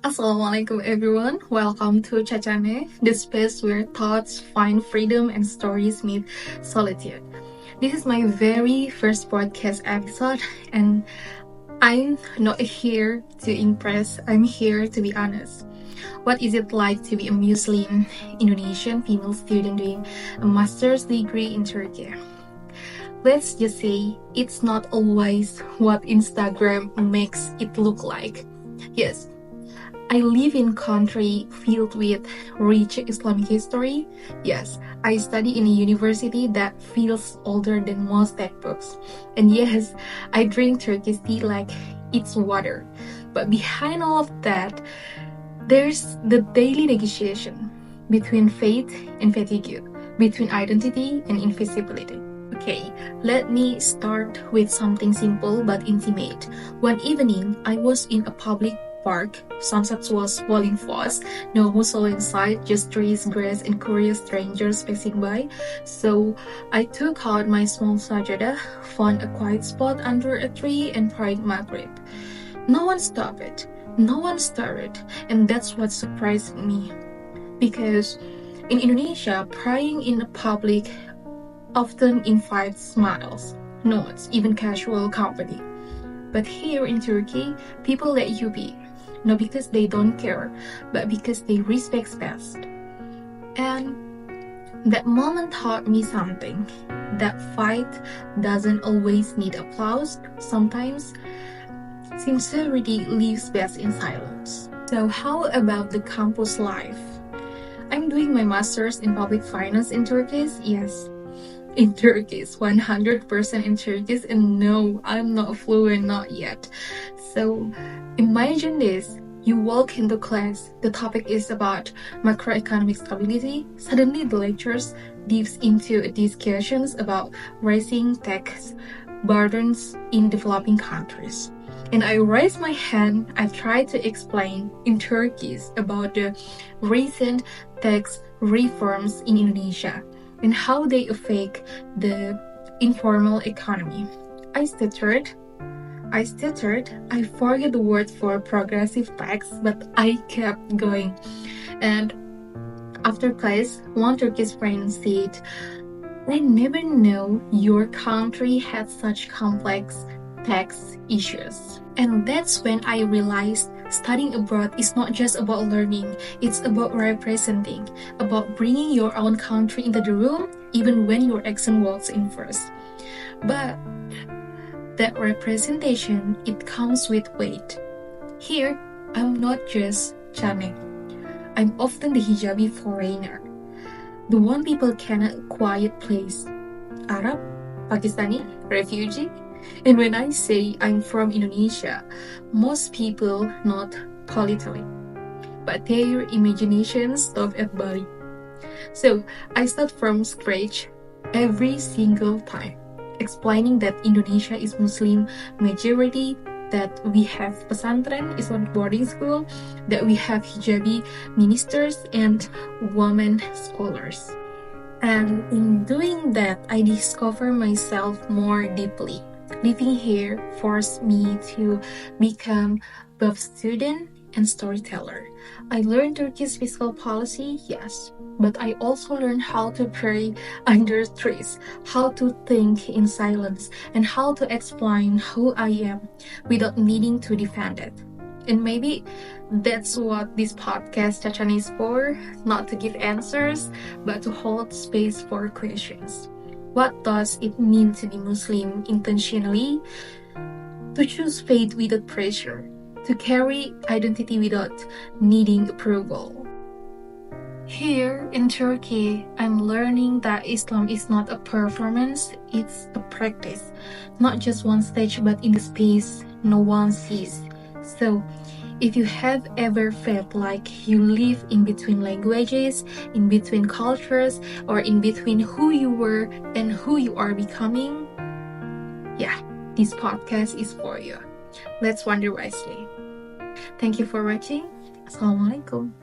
Assalamualaikum everyone, welcome to Cachane, the space where thoughts find freedom and stories meet solitude. This is my very first podcast episode and I'm not here to impress, I'm here to be honest. What is it like to be a Muslim Indonesian female student doing a master's degree in Turkey? Let's just say it's not always what Instagram makes it look like. Yes, I live in a country filled with rich Islamic history. Yes, I study in a university that feels older than most textbooks. And yes, I drink Turkish tea like it's water. But behind all of that, there's the daily negotiation between faith and fatigue, between identity and invisibility. Okay, let me start with something simple but intimate. One evening, I was in a public park. Sunset was falling fast. No mussel in sight, just trees, grass, and curious strangers passing by. So I took out my small sajada, found a quiet spot under a tree, and prayed Maghrib. No one stopped it. No one stirred. And that's what surprised me. Because in Indonesia, praying in public often invites smiles, nods, even casual company. But here in Turkey, people let you be. Not because they don't care, but because they respect space. And that moment taught me something. That fight doesn't always need applause. Sometimes sincerity lives best in silence. So how about the campus life? I'm doing my master's in public finance in Turkish. Yes, in Turkish, 100% in Turkish, and no, I'm not fluent, not yet. So imagine this, you walk into class, the topic is about macroeconomic stability, suddenly the lectures dives into discussions about rising tax burdens in developing countries. And I raise my hand, I try to explain in Turkish about the recent tax reforms in Indonesia and how they affect the informal economy. I stuttered, I forget the word for progressive tax, but I kept going. And after class, one Turkish friend said, I never know your country had such complex tax issues. And that's when I realized studying abroad is not just about learning, it's about representing, about bringing your own country into the room, even when your accent walks in first. But that representation, it comes with weight. Here, I'm not just Chane. I'm often the hijabi foreigner, the one people cannot quiet place. Arab, Pakistani, refugee. And when I say I'm from Indonesia, most people not politically, but their imagination stop at Bali. So I start from scratch every single time, explaining that Indonesia is Muslim majority, that we have pesantren, Islamic boarding school, that we have hijabi ministers and women scholars. And in doing that, I discover myself more deeply. Living here forced me to become both student and storyteller. I learned Turkish fiscal policy, yes, but I also learned how to pray under trees, how to think in silence, and how to explain who I am without needing to defend it. And maybe that's what this podcast Cachane is for, not to give answers, but to hold space for questions. What does it mean to be Muslim intentionally? To choose faith without pressure, to carry identity without needing approval. Here in Turkey, I'm learning that Islam is not a performance, it's a practice. Not just one stage, but in the space no one sees. So, if you have ever felt like you live in between languages, in between cultures, or in between who you were and who you are becoming, yeah, this podcast is for you. Let's wander wisely. Thank you for watching. Assalamualaikum.